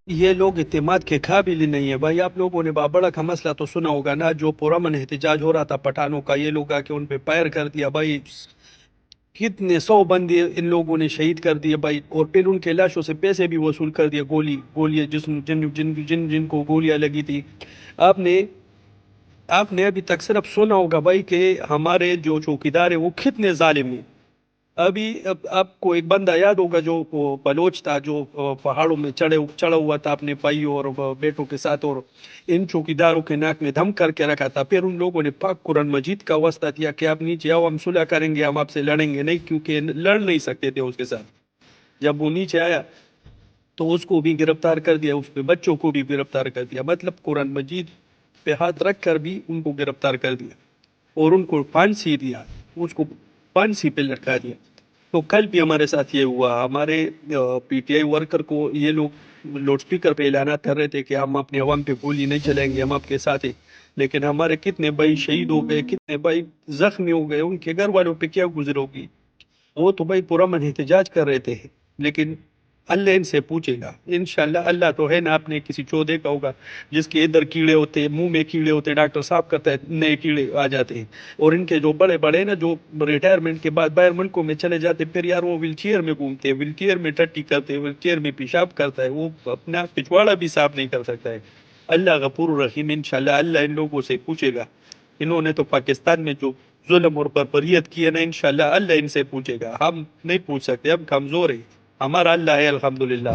یہ لوگ اعتماد کے قابل ہی نہیں ہے بھائی. آپ لوگوں نے بابڑا کا مسئلہ تو سنا ہوگا نا، جو پرامن احتجاج ہو رہا تھا پٹھانوں کا، یہ لوگ آ کے ان پہ فائر کر دیا بھائی. کتنے 100 بندے ان لوگوں نے شہید کر دیے بھائی، اور پھر ان کے لاشوں سے پیسے بھی وصول کر دیے، گولیاں جن کو گولیاں لگی تھی. آپ نے آپ نے ابھی تک صرف سنا ہوگا بھائی کہ ہمارے جو چوکیدار ہیں وہ کتنے ظالم ہیں. اب آپ کو ایک بندہ یاد ہوگا جو وہ بلوچ تھا، جو پہاڑوں میں چڑھا ہوا تھا اپنے بھائیوں اور بیٹوں کے ساتھ، اور ان چوکیداروں کے ناک میں دھم کر کے رکھا تھا. پھر ان لوگوں نے پاک قرآن مجید کا واسطہ دیا کہ آپ نیچے آؤ، ہم صلح کریں گے، ہم آپ سے لڑیں گے نہیں، کیونکہ لڑ نہیں سکتے تھے اس کے ساتھ. جب وہ نیچے آیا تو اس کو بھی گرفتار کر دیا، اس پہ بچوں کو بھی گرفتار کر دیا. مطلب قرآن مجید پہ ہاتھ رکھ کر بھی ان کو گرفتار کر دیا اور ان کو پھانسی دیا، اس کو پھانسی پہ لٹکا دیا. تو کل بھی ہمارے ساتھ یہ ہوا. ہمارے پی ٹی آئی ورکر کو یہ لوگ لاؤڈ اسپیکر پہ اعلانات کر رہے تھے کہ ہم اپنے عوام پہ گولی نہیں چلائیں گے، ہم آپ کے ساتھ ہیں. لیکن ہمارے کتنے بھائی شہید ہو گئے، کتنے بھائی زخمی ہو گئے، ان کے گھر والوں پہ کیا گزر ہوگی. وہ تو بھائی پرامن احتجاج کر رہے تھے، لیکن اللہ ان سے پوچھے گا انشاءاللہ. اللہ تو ہے نا، آپ نے کسی چودے کا ہوگا جس کے ادھر کیڑے ہوتے، منہ میں کیڑے ہوتے، ڈاکٹر صاحب کرتا ہے نئے کیڑے آ جاتے ہیں. اور ان کے جو بڑے بڑے نا، جو ریٹائرمنٹ کے بعد باہر ملکوں میں چلے جاتے، پھر یار وہ ویل چیئر میں گھومتے، ویل چیئر میں ٹٹی کرتے، ویل چیئر میں پیشاب کرتا ہے، وہ اپنا پچھواڑا بھی صاف نہیں کر سکتا ہے. اللہ غفور الرحیم، انشاءاللہ اللہ ان لوگوں سے پوچھے گا. انہوں نے تو پاکستان میں جو ظلم اور بربریت کی ہے نا، انشاءاللہ اللہ ان سے پوچھے گا. ہم نہیں پوچھ سکتے، ہم کمزور ہیں. ہمارا اللہ ہے الحمدللہ.